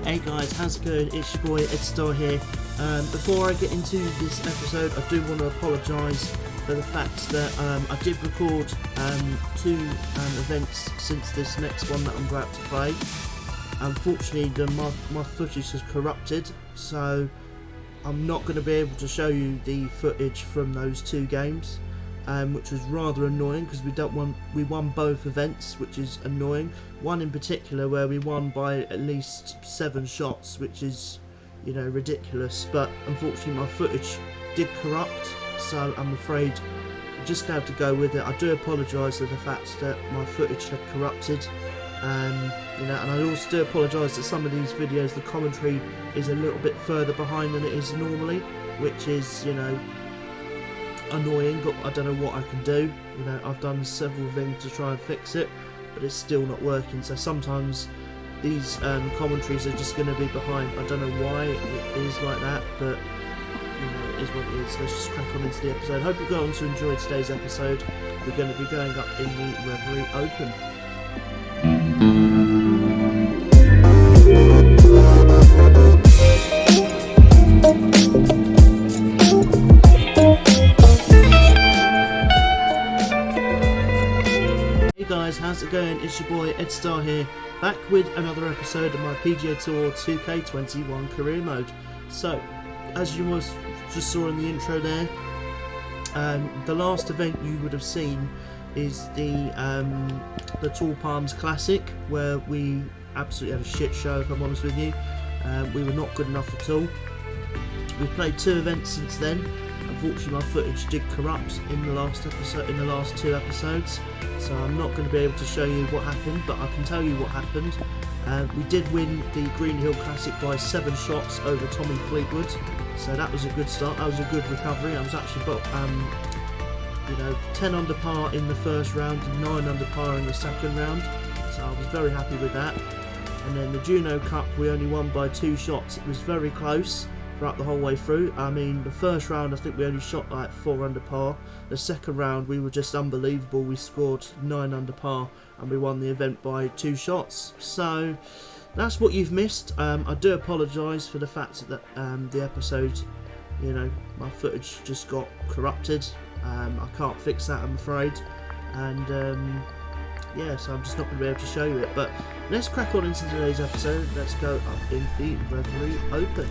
Hey guys, how's it going? It's your boy Edstar here. Before I get into this episode, I do want to apologise for the fact that I did record two events since this next one that I'm about to play. Unfortunately, my footage is corrupted, so I'm not going to be able to show you the footage from those two games, which was rather annoying because we won both events, which is annoying. One in particular where we won by at least 7 shots, which is, you know, ridiculous. But unfortunately, my footage did corrupt, so I'm afraid I'm just going to have to go with it. I do apologise for the fact that my footage had corrupted. You know, and I also do apologise that some of these videos, the commentary is a little bit further behind than it is normally, which is, you know, annoying, but I don't know what I can do. You know, I've done several things to try and fix it, but it's still not working. So sometimes these commentaries are just going to be behind. I don't know why it is like that, but you know, it is what it is. Let's just crack on into the episode. Hope you're going to enjoy today's episode. We're going to be going up in the Reverie Open. Hey guys, how's it going? It's your boy Edstar here, back with another episode of my PGA Tour 2K21 career mode. So, as you just saw in the intro there, the last event you would have seen is the Tall Palms Classic, where we absolutely had a shit show, if I'm honest with you. We were not good enough at all. We've played 2 events since then. Unfortunately, my footage did corrupt in the last 2 episodes, so I'm not going to be able to show you what happened, but I can tell you what happened. We did win the Green Hill Classic by 7 shots over Tommy Fleetwood, so that was a good start. That was a good recovery. I was actually you know, 10 under par in the first round and 9 under par in the second round, so I was very happy with that. And then the Juno Cup, we only won by 2 shots. It was very close throughout the whole way through. I mean, the first round I think we only shot like 4 under par. The second round we were just unbelievable. We scored 9 under par and we won the event by 2 shots. So that's what you've missed. I do apologise for the fact that the episode, you know, my footage just got corrupted. I can't fix that, I'm afraid, and yeah, so I'm just not going to be able to show you it. But let's crack on into today's episode. Let's go up in the Reverie Open.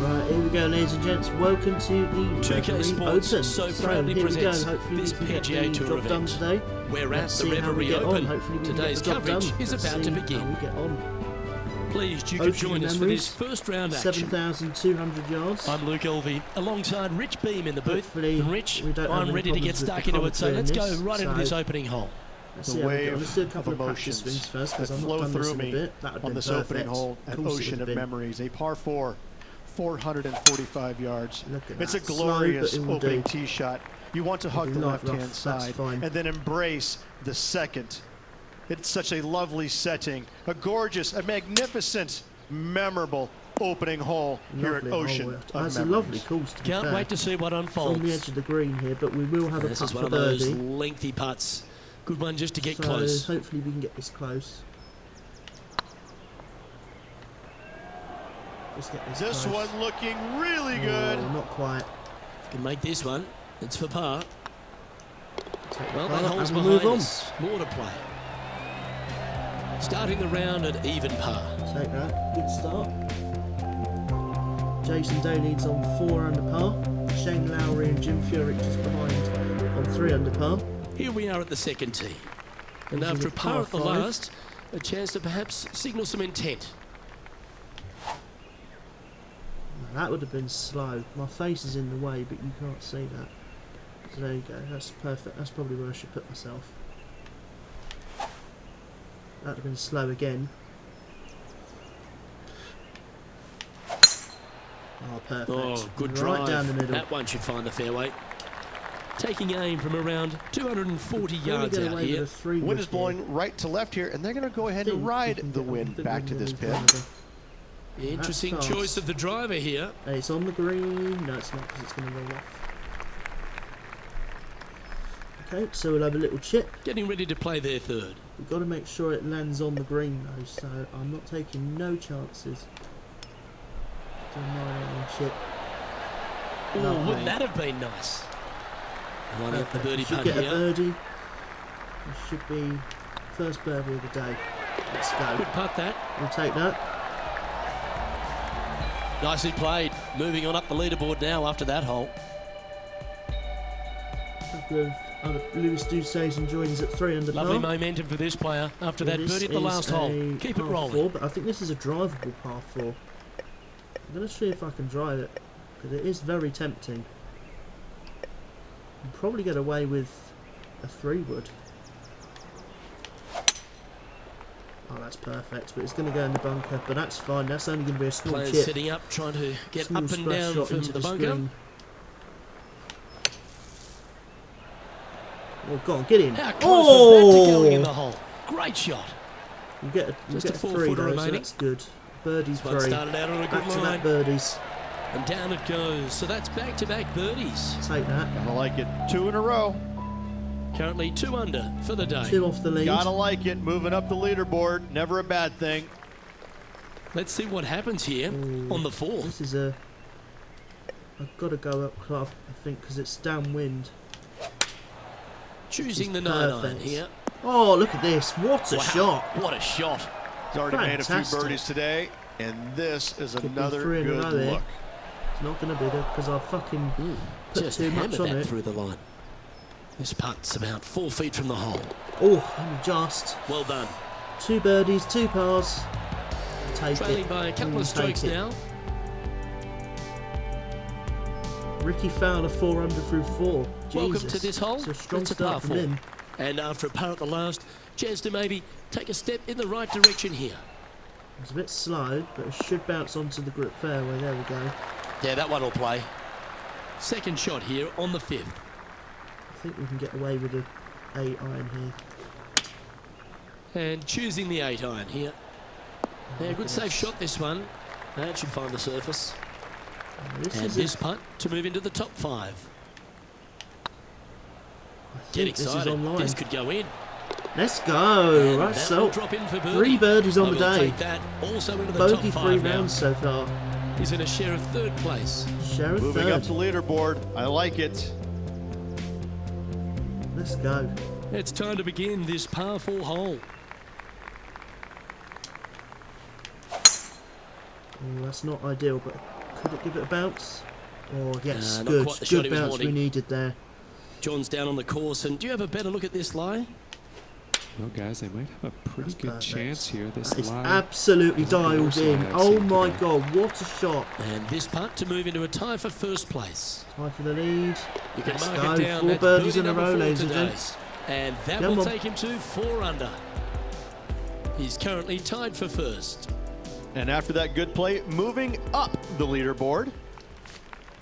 Right, here we go, ladies and gents. Welcome to the 2K Sports Open. so proudly presents this PGA Tour event. Today. We're at the Reverie Open. Today's coverage is about to begin. Pleased you could join us for this first round action. 7,200 yards. I'm Luke Elvey, alongside Rich Beam in the booth. Hopefully, and Rich, I'm ready to get stuck into it, so let's go right into this opening hole. The wave of emotions that flow through me on this opening hole, an ocean of memories. A par 4, 445 yards. It's a glorious opening tee shot. You want to hug the left-hand side and then embrace the second. It's such a lovely setting, a gorgeous, a magnificent, memorable opening hole here at Ocean. That's a lovely course. Can't wait to see what unfolds. On the edge of the green here, but we will have a putt for birdie. This is one of those lengthy putts. Good one just to get so close. Hopefully we can get this close. Let's get this close. One looking really good. Not quite. Can make this one. It's for par. Well, that that hole's behind us. More to play. Starting the round at even par. Take that. Good start. Jason Day leads on 4 under par. Shane Lowry and Jim Furyk just behind on 3 under par. Here we are at the second tee. And after a par at the last, a chance to perhaps signal some intent. That would have been slow. My face is in the way, but you can't see that. So there you go. That's perfect. That's probably where I should put myself. That would have been slow again. Oh, perfect. Oh, good right drive. Down the middle. That one should find the fairway. Taking aim from around 240 yards out here. Wind is blowing right to left here, and they're going to go ahead and ride the wind back to this pit. Interesting choice of the driver here. It's on the green. No, it's not, because it's going to roll off. Okay, so we'll have a little chip. Getting ready to play their third. We've got to make sure it lands on the green though, so I'm not taking no chances. Shit. Oh, wouldn't that have been nice? Line up the birdie putt get here. A birdie. This should be first birdie of the day. Let's go. Good putt that. We'll take that. Nicely played. Moving on up the leaderboard now after that hole. A couple of other Lewis Doucet's enjoying us at 3 under par. Lovely momentum for this player after that birdie at the last hole. Keep it rolling. 4, but I think this is a drivable par 4. I'm going to see if I can drive it, because it is very tempting. I'll probably get away with a 3-wood. Oh, that's perfect, but it's going to go in the bunker, but that's fine. That's only going to be a small Players chip. sitting up, trying to get Small up and splash down shot from into the bunker. screen. Oh, go on, get in. How close was that to going in the hole? Great shot. You get a 3 though, so that's good. Birdie's One 3. started out on a good Back to line. back birdies. And down it goes. So that's back-to-back birdies. Take that. Gotta like it. 2 in a row. Currently 2 under for the day. 2 off the lead. Gotta like it. Moving up the leaderboard. Never a bad thing. Let's see what happens here on the 4th. This is a... I've got to go up club, I think, because it's downwind. Choosing the It's 9-iron perfect. here. Oh, look at this. What a shot. What a shot. He's already made a few Fantastic. birdies today, and this is Could be another 3 in a good row here. look. It's not going to be there because I fucking put Just too much hammered on that it. through the line. This putt's about 4 feet from the hole. Oh, only just. Well done. 2 birdies, 2 pars. Take Trailing it. by a couple of Take strokes it. now. Ricky Fowler 4 under through 4. Welcome Jesus. to this hole. It's a strong It's a start par from 4. him. And after a par at the last, chance to maybe take a step in the right direction here. It's a bit slow, but it should bounce onto the grip fairway. There we go. Yeah, that one will play. Second shot here on the 5th. I think we can get away with an 8-iron here. And choosing the 8-iron here. Yeah, good safe shot this one. That should find the surface. This And is this putt to move into the top 5. Get this is excited. online. This could go in. Let's go. And Right, that so will drop in for birdie. 3 birdies on I the will day. take that also into the Bogey top 3 5 now. rounds so far. He's in a share of 3rd place. Share a Moving up third. the leaderboard. I like it. Let's go. It's time to begin this par 4 hole. Oh, that's not ideal, but could it give it a bounce? Oh, yes, Not good. quite the shot Good he was bounce we wanting. needed there. John's down on the course, and do you have a better look at this lie? Well, guys, they might have a pretty That's good perfect. chance here. This It's lie. absolutely is the dialed worst lie in. I've Oh seen my today. god, what a shot. And this putt to move into a tie for 1st place. Tie for the lead. You can Let's mark go. it down. 4 That's birdies birdie in a number row, 4 ladies and today. gents. And that Come will on. take him to 4 under. He's currently tied for 1st. And after that good play, moving up the leaderboard.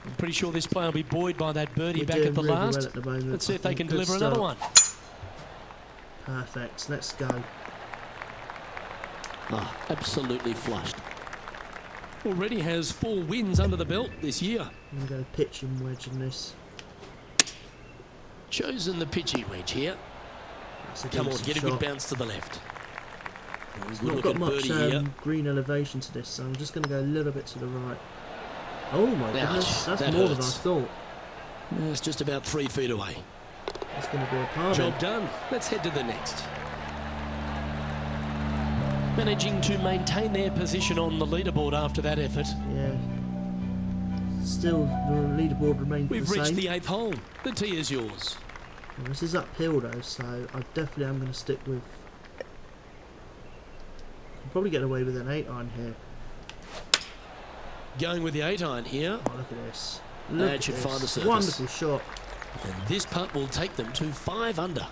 I'm pretty sure this player will be buoyed by that birdie We're back doing at the really last. well at the moment. Let's see I if they think can good deliver another start. one. Perfect. Let's go. Ah, absolutely flushed. Already has 4 wins under the belt this year. I'm going to pitch and wedge in this. Chosen the pitchy wedge here. That's a Come on, decent get a shot. good bounce to the left. Good Not look got at much birdie here. green elevation to this, so I'm just going to go a little bit to the right. Oh my Ouch, goodness, that's that more than I hurts. thought. Yeah, it's just about 3 feet away. It's going to be a par. Job done. Let's head to the next. Managing to maintain their position on the leaderboard after that effort. Yeah. Still, the leaderboard remains We've the reached same. the 8th hole. The tee is yours. Well, this is uphill though, so I definitely am going to stick with... I'll probably get away with an 8-iron here. Going with the 8-iron here. Oh, look at this. Look That at should this. find the surface. Wonderful shot. And this putt will take them to 5 under.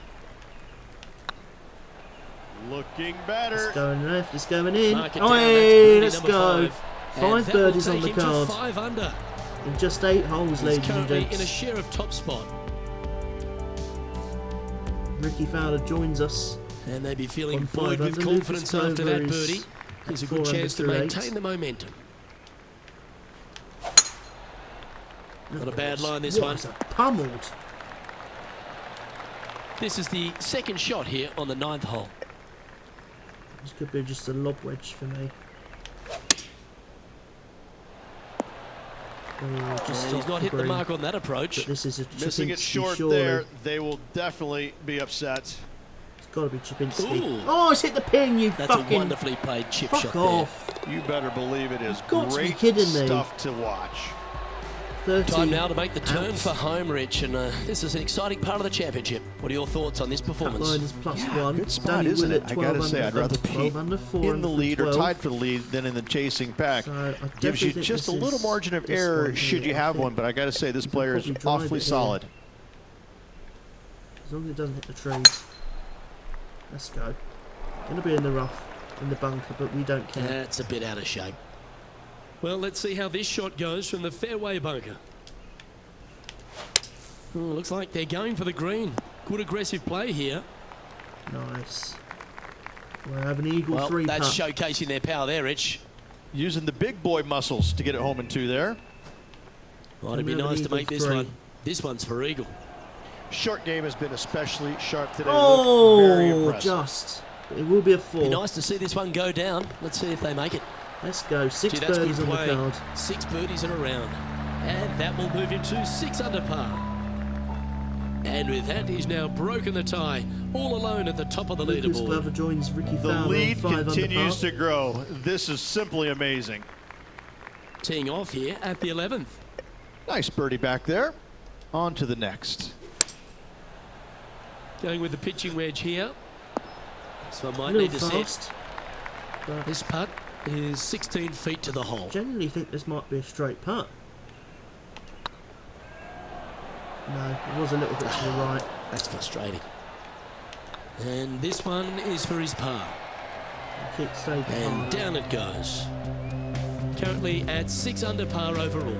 Looking It's better. going left, it's going in. Mark it down. Oi, That's birdie let's number go. 5. 5 And that birdies will on take the him to card. 5 under. In just 8 holes, He's ladies and currently in a gents. share of top spot. Ricky Fowler joins us. And they'd be feeling On 5 buoyed with under. confidence Lucas after that Clover is birdie. There's a at good 4 chance to under through maintain 8. the momentum. Look Not a at bad this. line, this What one. is a pummeled. This is the second shot here on the 9th hole. This could be just a lob wedge for me. He's not hit the mark on that approach. But this is a Missing it short surely. there. They will definitely be upset. It's got to be Chipinski. Ooh. Oh, it's hit the pin, you That's fucking... a wonderfully played chip fuck shot off. there. You better believe it is You've got to be great kidding me. stuff to watch. 30 Time now to make the turn outs. for home, Rich, and this is an exciting part of the championship. What are your thoughts on this Cat performance? line is +1. Good spot, Danny isn't Willett, it? I gotta say, I'd rather be 12 under, 4 in under the for lead or 12. tied for the lead than in the chasing pack. So I Gives definitely you think just a this little is margin of this error one should here. you I have think one, but I gotta say this you player is probably drive awfully it here. solid. As long as it doesn't hit the trees. Let's go. Gonna be in the rough, in the bunker, but we don't care. That's a bit out of shape. Well, let's see how this shot goes from the fairway bunker. Oh, looks like they're going for the green. Good aggressive play here. Nice. We'll have an eagle Well, 3 that's putt. showcasing their power there, Rich. Using the big boy muscles to get it home in 2 there. Well, it'd be And have an nice to eagle make this 3. one. This one's for eagle. Short game has been especially sharp today. Very Oh, impressive. just. It will be a 4. Be nice to see this one go down. Let's see if they make it. Let's go. 6 Gee, that's birdies good on play. the card. 6 birdies in a round. And that will move him to 6 under par. And with that, he's now broken the tie, all alone at the top of the Lucas leaderboard. Glover joins Ricky The Fowler lead on 5 under continues par. to grow. This is simply amazing. Teeing off here at the 11th. Nice birdie back there. On to the next. Going with the pitching wedge here. So I A might little need to set. fast. But This putt is 16 feet to the hole. generally think this might be a straight putt. No, it was a little bit to the right. That's frustrating. And this one is for his par. Kick stayed And behind. down it goes. Currently at 6 under par overall.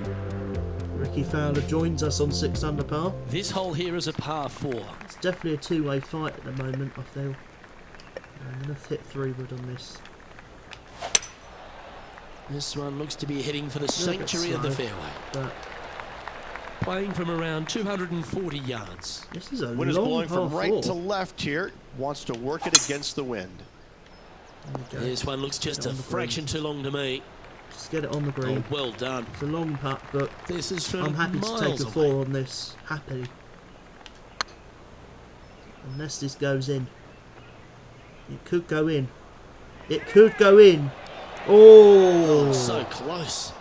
Ricky Fowler joins us on 6 under par. This hole here is a par 4. It's definitely a 2-way fight at the moment, I feel. I'm going to hit 3-wood on this. This one looks to be heading for the little bit sanctuary of the slow. fairway. But Playing from around 240 yards. this is a Wind is long blowing par from right 4. to left here. Wants to work it against the wind. There we go. This one looks just Get a on the green. fraction too long to me. Just get it on the Oh, green. well done. It's a long putt, but This is from I'm happy to take miles a away. 4 on this. Happy. Unless this goes in. It could go in. It could go in. Oh! Oh, so close.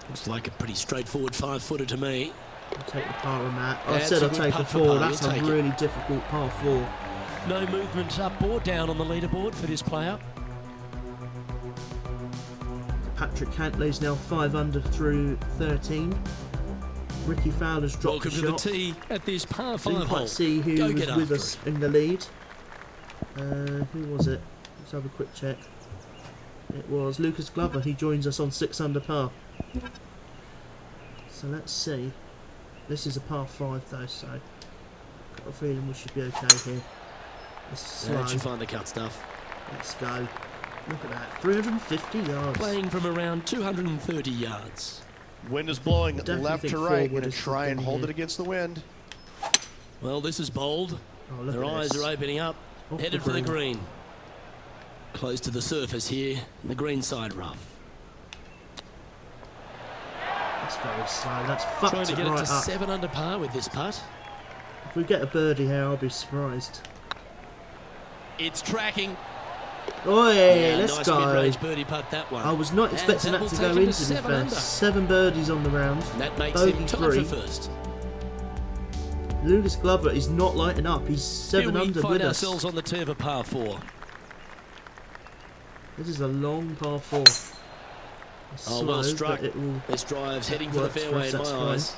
Looks like a pretty straightforward 5-footer to me. I'll take the par on that. I That's said a I'll good take a putt for 4. par, That's you'll a take it. really difficult par 4. No movement up or down on the leaderboard for this player. Patrick Cantley's now 5 under through 13. Ricky Fowler's dropped Welcome the to the shot. tee at this par 5 Didn't hole. quite see who Go was get with after us it. in the lead. Who was it? Let's have a quick check. It was Lucas Glover. He joins us on 6 under par. So let's see. This is a par 5 though, so I've got a feeling we should be okay here. It's slow. How'd you find the cut stuff? Let's go. Look at that. 350 yards. Playing from around 230 yards. Wind is blowing Definitely left think to right. forward Going to is try and something hold here. it against the wind. Well, this is bold. Oh, look Their at eyes this. are opening up. Off Headed the for the green. green. Close to the surface here, in the green side rough. That's very slow. That's Trying fucked to it get it right to up. 7 under par with this putt. If we get a birdie here, I'll be surprised. It's tracking. Oh yeah, let's nice go. mid-range birdie putt, that one. I was not And expecting that that will to take go him to into the 7 fair. under. 7 birdies on the round. And that makes Bogey him tied 3. for first. Lucas Glover is not lighting up. He's 7 Here we under find with us. ourselves on the tee of a par 4. This is a long par 4. It's Oh, well slow, struck. but it will This drive's heading for the works for fairway us, in my that's fine. eyes.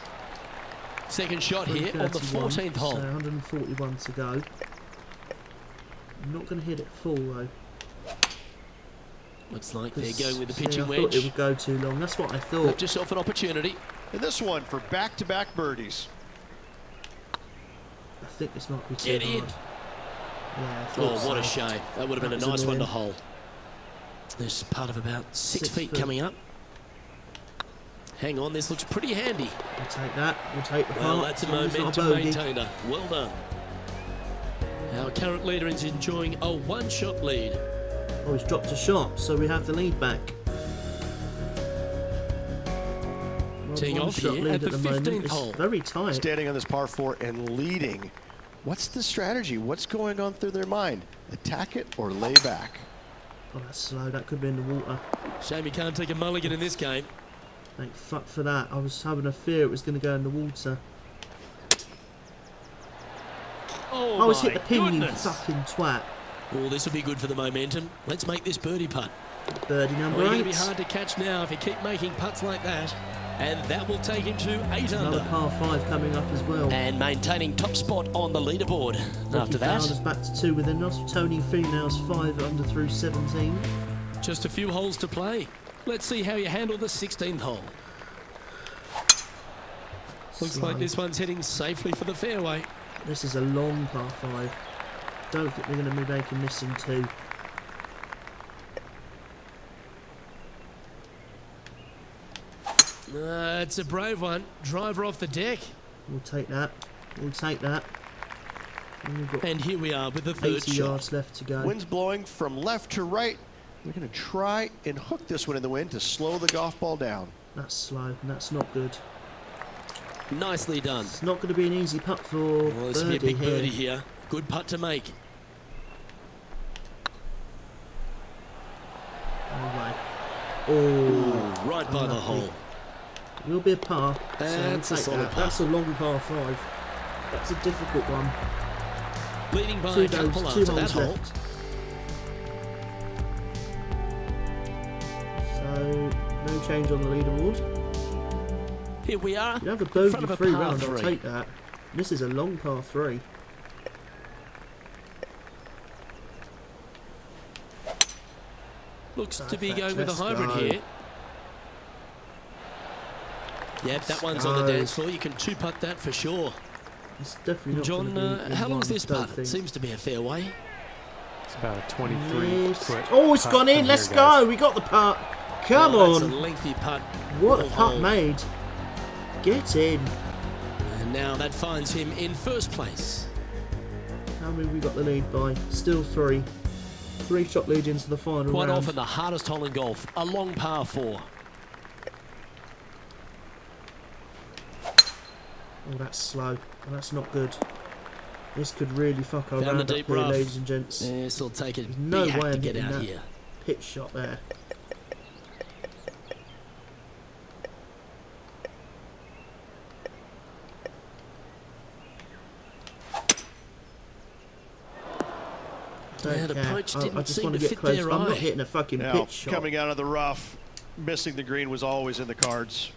Second shot here on the 131, 14th hole. So 141 to go. I'm not going to hit it full though. Looks like they're 'cause, going with the see, pitching I thought it wedge. would go too long. That's what I Got thought. yourself an opportunity. And this one for back-to-back birdies. I think this might be too Get hard. in. Yeah, I Oh, thought what a so. shame. That would have been a That was nice one to annoying. hold. There's part of about 6 6 feet foot. coming up. Hang on, this looks pretty handy. We'll take that. We'll take the Well, par. that's a As long as it's not momentum bogey. maintainer. Well done. Our current leader is enjoying a one-shot lead. Oh, he's dropped a shot, so we have the lead back. Teeing off here at the 15th hole. It's very tight. Standing on this par 4 and leading. What's the strategy? What's going on through their mind? Attack it or lay back? Oh, that's slow. That could be in the water. Shame he can't take a mulligan in this game. Thank fuck for that. I was having a fear it was going to go in the water. Oh, it's hit the pin, goodness. you fucking twat. Oh, this will be good for the momentum. Let's make this birdie putt. Birdie number 8. Going to be hard to catch now if he keep making putts like that. And that will take him to 8 Another under. par 5 coming up as well. And maintaining top spot on the leaderboard. After that, Fowler's back to 2 within us. Tony Finau's 5 under through 17. just a few holes to play. Let's see how you handle the 16th hole. Looks like this one's heading safely for the fairway. This is a long par 5. Don't think they're going to be making this in 2. It's a brave one. Driver off the deck. We'll take that. We'll take that. And we've got And here we are with the third 80 shot. yards left to go. Wind's blowing from left to right. We're going to try and hook this one in the wind to slow the golf ball down. That's slow, and that's not good. Nicely done. It's not going to be an easy putt for Well, this will be a big birdie here. Good putt to make. No way. Oh, Right by the hole. it will be a par. That's so a we'll take solid that. par. That's a long par 5. That's a difficult one. Leading by a couple Two after that holes hole. left. So no change on the leaderboard. Here we are. You have a in front bogey of a 3 par round. I'll 3. take that. This is a long par 3. Looks to be Perfect. going with a Let's hybrid go. here. Yep, that one's on the dance floor. You can two-putt that for sure. It's definitely not John, gonna be in how long's one, this don't putt? It think. seems to be a fair way. It's about a 23-foot. Oh, it's putt gone in. from Let's here, guys. go. We got the putt. Come Well, that's on. a lengthy putt. What a Well putt holed. made. Get in. And now that finds him in first place. How many we got the lead by? Still 3. 3-shot lead into the final Quite round. often the hardest hole in golf, a long par 4. Oh, that's slow. Oh, that's not good. This could really fuck our Found the round up deep here, rough. ladies and gents. This will take a There's no big hack way to I'm get hitting out that here. pitch shot there. Yeah, the care. approach I didn't just seem want to to get fit close. their I'm eye. not hitting a fucking Now, pitch shot. coming out of the rough, missing the green was always in the cards.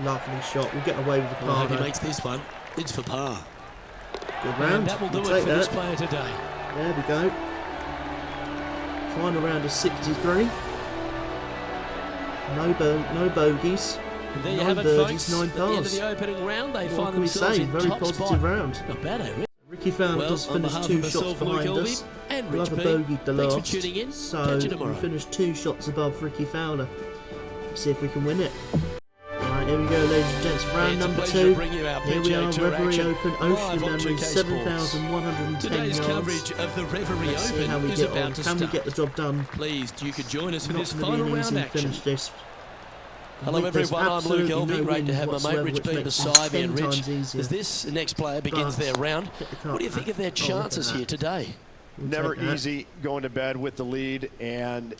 Lovely shot. We'll get away with the Well, I par. hope he though. makes this one. It's for par. Good round. And that will do We'll it take for this that. player today. There we go. Final round of 63. No bogeys. And there you No have it, birdies, folks. 9 At the end of pars. the opening round, they What find can we themselves say? in Very top positive spot. round. Not bad, eh? Ricky Fowler Well, does on finish behalf 2 of shots myself, Mike behind Elvey, us. and We'll Rich have a B, bogey the thanks for last. tuning in. So Catch you we tomorrow. finished 2 shots above Ricky Fowler. See if we can win it. Alright, here we go, ladies and gents. Round It's a number pleasure 2. to bring you our Here we PGA are, Tour Reverie action Open, live Ocean on Memory, 2K 7,110 Today's yards. coverage of the Reverie Let's see Open how we is get about on. to Can we start. get the job done? Pleased you could join us for Not this going to be final an easy round action. finish this. Hello There's everyone, I'm Luke absolutely Elvey. no Great to wind have my mate whatsoever, Rich which B makes it beside me. 10 And Rich, times easier. as this next player begins But their round, hit the cup. what do you think of their Oh, look at chances that. here today? We'll Never take that. easy going to bed with the lead, and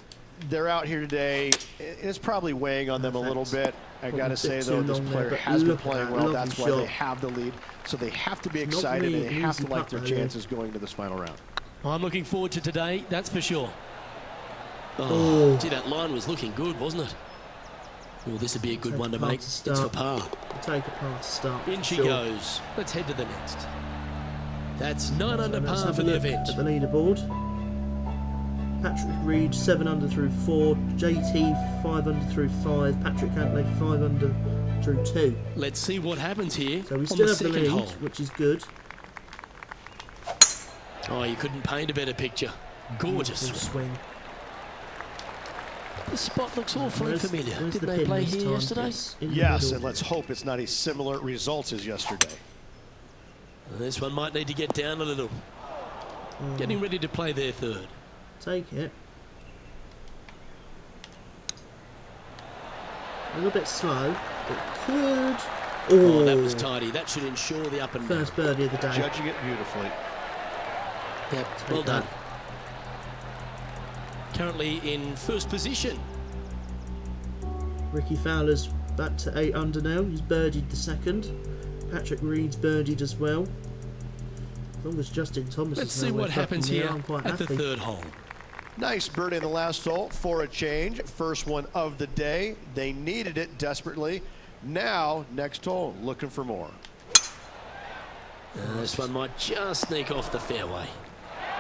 they're out here today. It's probably weighing on them a little bit. I Probably got a to bit say, too though, this long player there, but has been look at playing that well. lovely That's why they shot. have the lead. So they have to be It's not excited, really and they an have to easy like putt, their though, chances going to this final round. I'm looking forward to today, that's for sure. Oh. Gee, that line was looking good, wasn't it? Well, this would be a good Take one to a par make. to It's for start. par. We'll take a par to start. In she Sure. goes. Let's head to the next. That's 9 under So let's par have for a the look event. at the leaderboard. Patrick Reed 7 under through 4, JT 5 under through 5, Patrick Cantley 5 under through 2. Let's see what happens here So we on still the have the second lead, hole. which is good. Oh, you couldn't paint a better picture. Gorgeous. Beautiful swing. The spot looks awfully Where's- familiar. where's Didn't the they pin play this here time? yesterday? Yes, in the Yes, middle. and let's hope it's not a similar result as yesterday. This one might need to get down a little. Getting ready to play their third. Take it. A little bit slow. It could. Oh, that was tidy. That should ensure the up and down. First birdie of the day. Judging it beautifully. Yep, well done. Currently in first position. Ricky Fowler's back to 8 under now. He's birdied the second. Patrick Reed's birdied as well. As long as Justin Thomas Let's is see nowhere what happens fucking here I'm quite at the happy. third hole. Nice birdie in the last hole for a change. First one of the day. They needed it desperately. Now, next hole, looking for more. This one might just sneak off the fairway.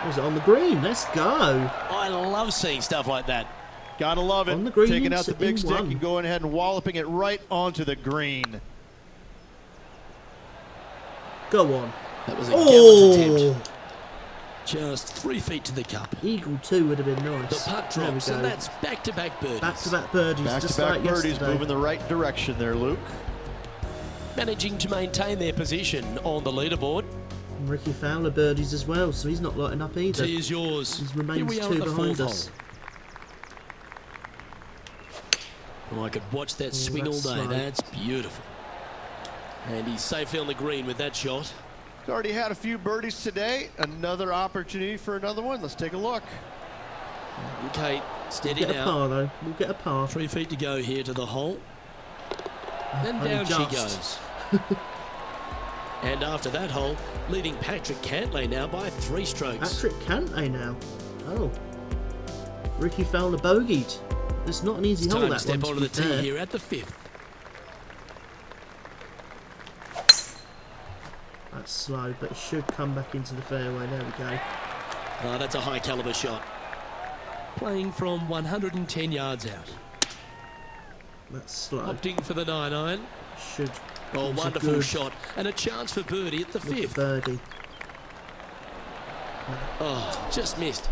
Was it on the green? Let's go. I love seeing stuff like that. Gotta love it. On the green, Taking out the big in stick one. and going ahead and walloping it right onto the green. Go on. That was a gallant attempt. Oh! Just 3 feet to the cup. Eagle 2 would have been nice. The putt There we drops, go. and that's back-to-back birdies. Back-to-back birdies, just Back-to-back like birdies yesterday. moving the right direction there, Luke. Managing to maintain their position on the leaderboard. And Ricky Fowler birdies as well, so he's not lighting up either. Tee is yours. He Here remains we are 2 at the behind fourth us. hole. Oh, I could watch that swing all that's day. slow. That's beautiful. And he's safely on the green with that shot. He's already had a few birdies today. Another opportunity for another one. Let's take a look. Okay, steady We'll get a now. par though. We'll get a par. 3 feet to go here to the hole. Then Only down she just. goes. And after that hole, leading Patrick Cantlay now by 3 strokes. Patrick Cantlay now. Oh. Ricky Fowler bogeyed. It's not an easy It's hole, time to that step one, onto the to be tee fair. here at the 5th. That's slow, but it should come back into the fairway. There we go. Oh, that's a high caliber shot. Playing from 110 yards out. That's slow. Opting for the 9-iron. Should. Oh, It's a wonderful good shot. And a chance for birdie at the little 5th. birdie. Oh, just missed.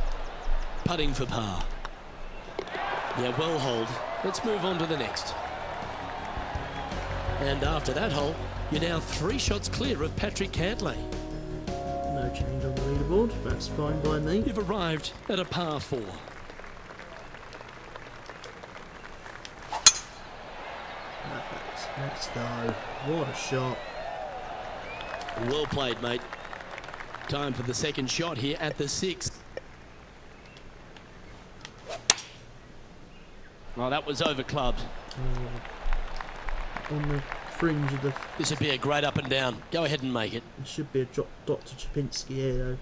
Putting for par. Yeah, well holed. Let's move on to the next. And after that hole, you're now 3 shots clear of Patrick Cantlay. No change on the leaderboard. That's fine by me. You've arrived at a par 4. Perfect. Let's go. What a shot. Well played, mate. Time for the second shot here at the 6th. Oh, that was over clubbed. On the fringe of the. This would be a great up and down. Go ahead and make it. It should be a Dr. Chapinski here, though.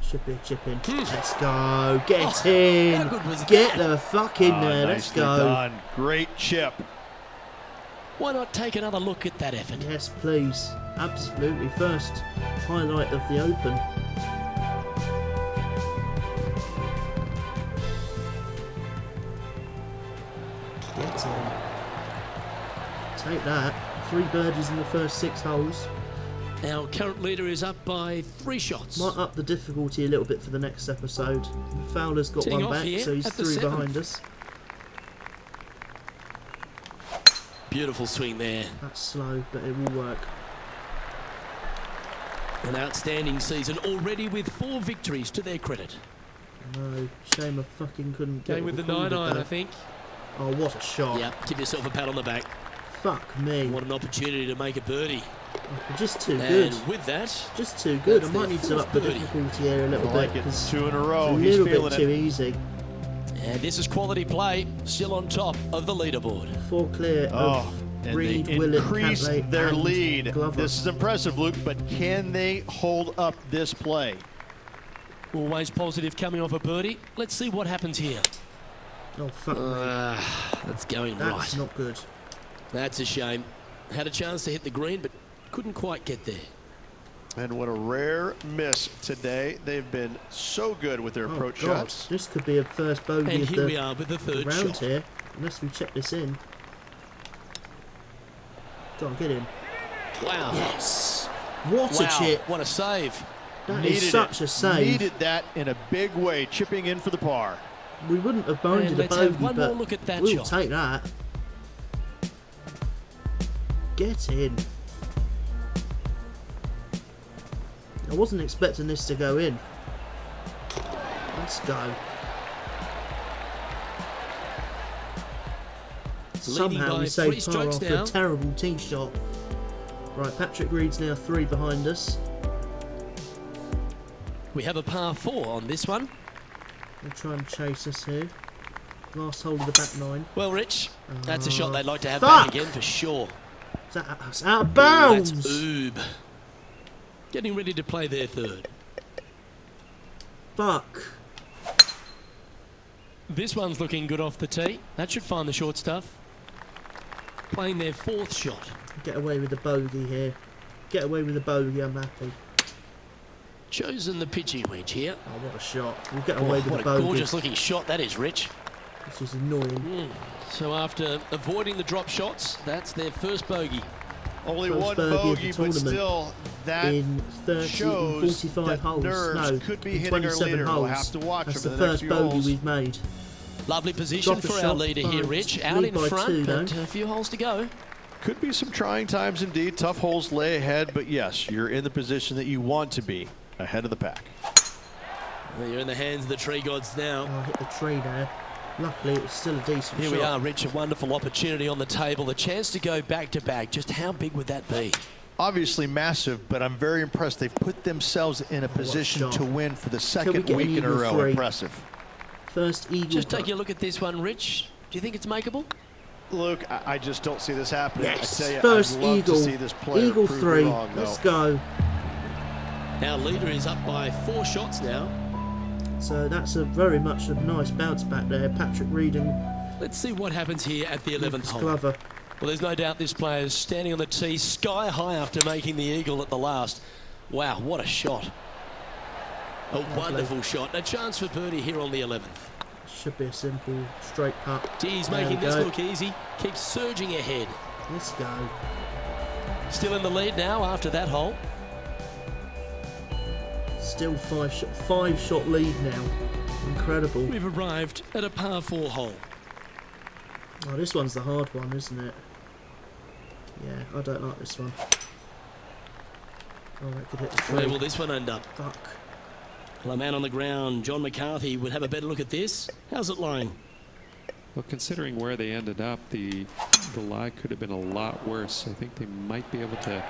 Should be a chip in. Let's go. Get in. How good was Get that? the fuck in there. Let's Nicely go. done. Great chip. Why not take another look at that effort? Yes, please. Absolutely. First highlight of the Open. Get in. Take that. 3 birdies in the first 6 holes. Our current leader is up by 3 shots. Might up the difficulty a little bit for the next episode. Fowler's got Teeing one off back, here so he's at the 3 7th. behind us. Beautiful swing there. That's slow, but it will work. An outstanding season already with 4 victories to their credit. No, shame I fucking couldn't get Going with the it recorded 9-iron, though. I think. Oh, what a shot. Yeah, give yourself a pat on the back. Fuck me. What an opportunity to make a birdie. Just too good. And with that, Just too good. I That's might their need to up the 4th birdie. difficulty here a little I bit like it. because 2 in a it's row. a He's little feeling bit too it. easy. and this is quality play, still on top of the leaderboard. 4 clear Oh, of and Reed, they Willett, increased Cantlay, their and lead. Glover. This is impressive, Luke, but can they hold up this play? Always positive coming off a birdie. Let's see what happens here. Oh, fuck me. That's going That's right. not good. That's a shame. Had a chance to hit the green, but couldn't quite get there. And what a rare miss today. They've been so good with their Oh, approach God. shots. This could be a first bogey And of here we the are with the third round shot. here, unless we check this in. Go on, get in. Wow. Yes. What Wow. a chip. What a save. That is such a save. Needed that in a big way, chipping in for the par. We wouldn't have minded And a let's bogey, have one but more look at that we'll shot. take that. Get in. I wasn't expecting this to go in. Let's go. Somehow we saved par after a terrible tee shot. Right, Patrick Reed's now 3 behind us. We have a par 4 on this one. They'll try and chase us here. Last hole of the back 9. Well, Rich, that's a shot they'd like to have back again for sure. That's out of bounds! That's Oob. Getting ready to play their 3rd. Fuck. This one's looking good off the tee. That should find the short stuff. Playing their 4th shot. Get away with the bogey here. Get away with the bogey, I'm happy. Chosen the pitching wedge here. Oh, what a shot. We'll get away with the bogey. What a gorgeous looking shot that is, Rich. This is annoying. So after avoiding the drop shots, that's their first bogey. Only one bogey, but still, that in 30 shows 45 that holes. nerves No, could be hitting our 27 leader. holes. We'll have to watch That's for the the next first few bogey holes. we've made. Lovely position for our leader here, Rich. Out in front, but a few holes to go. Could be some trying times indeed. Tough holes lay ahead, but yes, you're in the position that you want to be, ahead of the pack. Well, you're in the hands of the tree gods now. Oh, I hit the tree there. Luckily, it was still a decent shot. Here we are, Rich. A wonderful opportunity on the table. The chance to go back-to-back. Just how big would that be? Obviously massive, but I'm very impressed. They've put themselves in a position to win for the second week in a row. Impressive. First eagle. Just take a look at this one, Rich. Do you think it's makeable? Look, I just don't see this happening. Yes, I tell you, first I'd love eagle. to see this player Eagle prove 3. me wrong, Let's go. Our leader is up by 4 shots now. So that's very much a nice bounce back there. Patrick Reed and Let's see what happens here at the 11th hole. Glover. Well, there's no doubt this player is standing on the tee sky high after making the eagle at the last. Wow, what a shot. A wonderful shot. A chance for birdie here on the 11th. Should be a simple straight putt. Geez, making this look easy. Keeps surging ahead. Let's go. Still in the lead now after that hole. Still 5 shot lead now. Incredible. We've arrived at a par 4 hole. Oh, this one's the hard one, isn't it? Yeah, I don't like this one. Oh, that could hit the tree. Where will this one end up? Fuck. Well, a man on the ground, John McCarthy, would have a better look at this. How's it lying? Well, considering where they ended up, the lie could have been a lot worse. I think they might be able to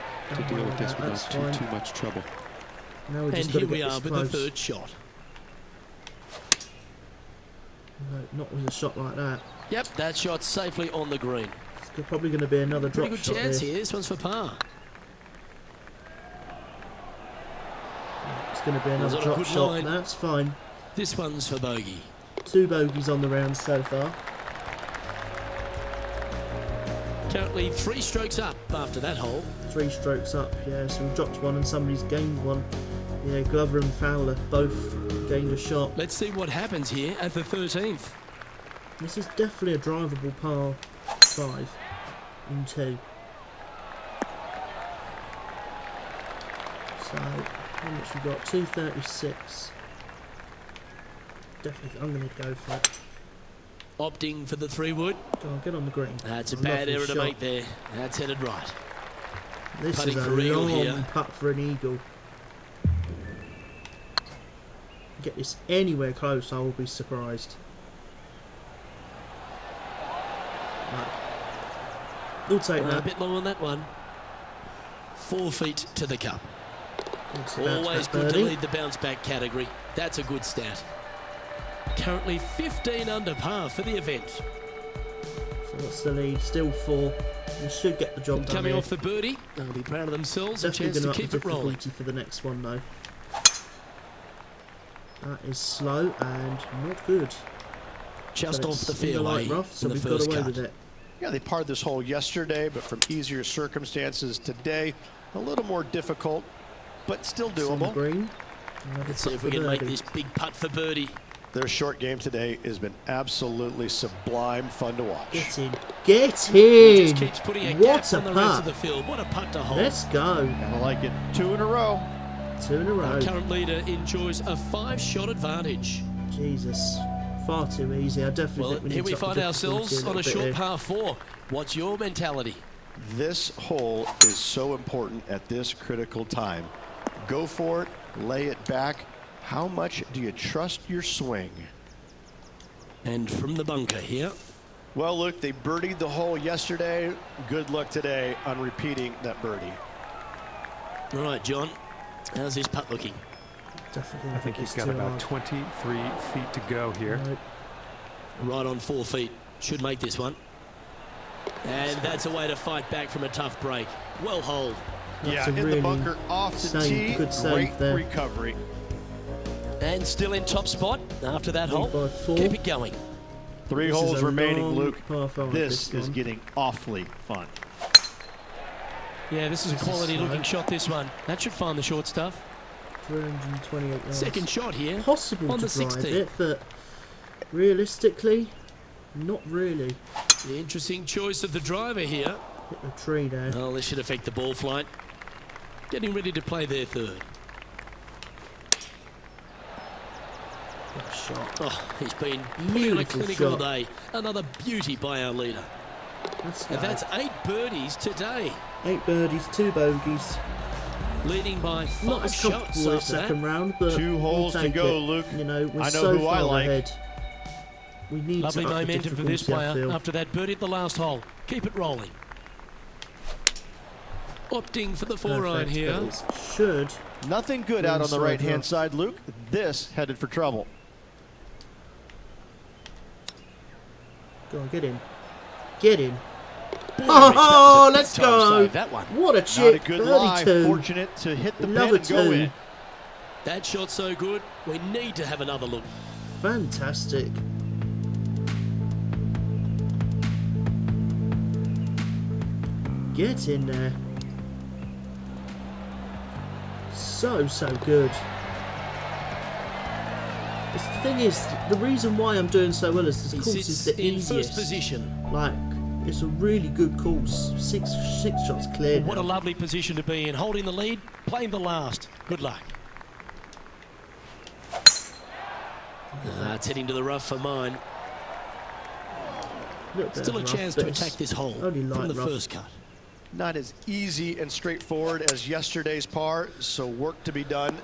deal with this without too much trouble. And here we are with the 3rd shot. No, not with a shot like that. Yep, that shot's safely on the green. It's probably going to be another drop Pretty shot good chance here. This one's for par. It's going to be another drop shot. That's fine. This one's for bogey. 2 bogeys on the round so far. Currently 3 strokes up after that hole. 3 strokes up, yeah. So we've dropped one and somebody's gained one. Yeah, Glover and Fowler both gained a shot. Let's see what happens here at the 13th. This is definitely a drivable par 5 in 2. So, how much we got? 236. Definitely, I'm going to go for it. Opting for the 3-wood. Go on, get on the green. That's a bad error to make there. That's headed right. This Putting is a for eagle long here. putt for an eagle. Get this anywhere close, I will be surprised. Right. We'll take that. A bit long on that one. 4 feet to the cup. Always good to lead the bounce back category. That's a good stat. Currently 15 under par for the event. So what's the lead? Still 4. They should get the job done. Coming here. off the birdie, they'll be proud of themselves. Definitely A chance to up keep the it rolling. difficulty for the next one though. That is slow and not good. Just But off the it's in fairway light rough, so in the we've got first away cut. with it. Yeah, they parred this hole yesterday, but from easier circumstances today, a little more difficult, but still It's on the doable. green. Let's see if we can make this big putt for birdie. Their short game today has been absolutely sublime fun to watch. Get in. Get He in! just keeps putting a What gap a on the rest of putt. the field. What a putt to hold. Let's go. I like it. 2 in a row. 2 in a row. Our current leader enjoys a 5-shot advantage. Jesus. Far too easy. I definitely Well, think we need here we to up the find difficulty ourselves on a little bit short here. par 4. What's your mentality? This hole is so important at this critical time. Go for it, lay it back. How much do you trust your swing? And from the bunker here. Well, look, they birdied the hole yesterday. Good luck today on repeating that birdie. All right, John, how's his putt looking? Definitely, I think he's got about 23 feet to go here. Right on 4 feet. Should make this one. And that's a way to fight back from a tough break. Well holed. Yeah, in the bunker, off the tee. Good save Great there. recovery. And still in top spot after that hole. By 4. Keep it going. 3 This is holes a remaining, long Luke. par five, This this is one. getting awfully fun. Yeah, this is a quality slow. looking shot, this one. That should find the short stuff. 328 yards. Second shot here. Possible on to the drive 16th. it, but realistically, not really. The interesting choice of the driver here. Hit the tree there. Oh, this should affect the ball flight. Getting ready to play their third. Good shot. Oh, he's been putting on a Beautiful clinic all shot. day. Another beauty by our leader. Let's And go. that's 8 birdies today. 8 birdies, 2 bogeys. Leading by 5 Not as shots comfortable as after that. second round, but 2 holes we'll to take go, it. Luke. You know, we're I know so who I far like. ahead. We need Lovely to up the momentum for this difficulty, I player feel. after that birdie at the last hole. Keep it rolling. Opting for the 4-iron Perfect, here. but it should. Nothing good out on the Inside right-hand rough. side, Luke. This headed for trouble. Go on, get in. Get in. Boy, Oh, Rich, that was a let's big time go. save, that one. What a Not a chip. good Birdie lie. 2. Fortunate to hit the Love pin a and go 2. in. That shot's so good, we need to have another look. Fantastic. Get in there. So good. The thing is, the reason why I'm doing so well is He the course is sits the in easiest. first position. Like, it's a really good course. Six shots clear. What a now. lovely position to be in. Holding the lead, playing the last. Good luck. It's heading to the rough for mine. Little bit Still a of rough, chance but to it's attack this hole only light from the rough. first cut. Not as easy and straightforward as yesterday's par, so work to be done.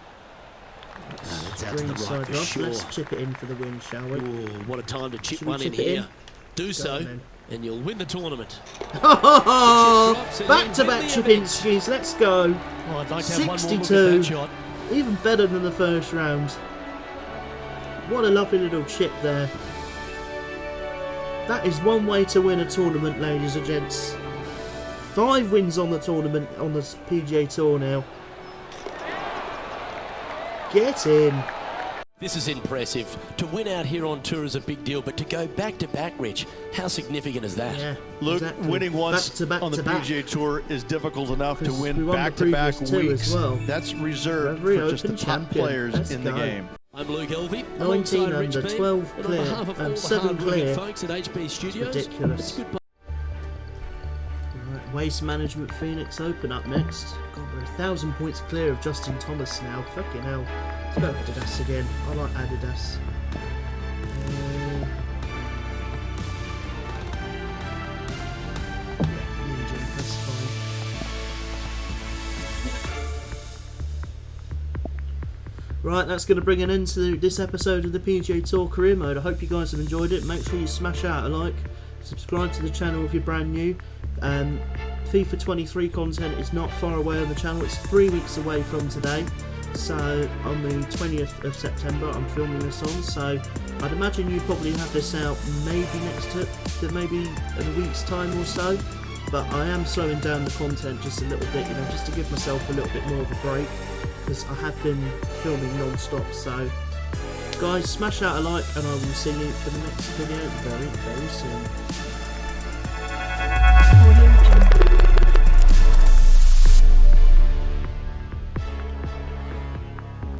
It's out to the Greenside right for rough. sure. Let's chip it in for the win, shall we? Ooh, what a time to chip Should we one in chip it here. in? Do Go so, on, then. and you'll win the tournament. Back to back Really Chipinskis, let's go. Oh, I'd like to have one more look at 62. that shot. Even better than the first round. What a lovely little chip there. That is one way to win a tournament, ladies and gents. 5 wins on the tournament, on the PGA Tour now. Get in. This is impressive. To win out here on tour is a big deal, but to go back to back, Rich, how significant is that? Yeah, Luke, exactly. winning once Back to back on the to back. PGA Tour is difficult enough to Because we win won the back-to-back previous 2 weeks. as well. That's reserved Reverie for just the Open top champion. players Let's in the go. game. I'm Luke Elvey, 19 alongside Rich under, Bean, 12 and clear, on behalf of all and the 7 hard-working clear. folks at HB Studios. ridiculous. It's goodbye. Right, Waste Management Phoenix Open up next. God, we're 1,000 points clear of Justin Thomas now. Fucking hell. Let's go Adidas again. I like Adidas. Legion, that's fine. Right, that's going to bring an end to this episode of the PGA Tour Career Mode. I hope you guys have enjoyed it. Make sure you smash out a like, subscribe to the channel if you're brand new. FIFA 23 content is not far away on the channel. It's 3 weeks away from today. So on the 20th of September I'm filming this on, so I'd imagine you probably have this out maybe maybe in a week's time or so, but I am slowing down the content just a little bit, you know, just to give myself a little bit more of a break, because I have been filming non-stop. So guys, smash out a like and I will see you for the next video very, very soon.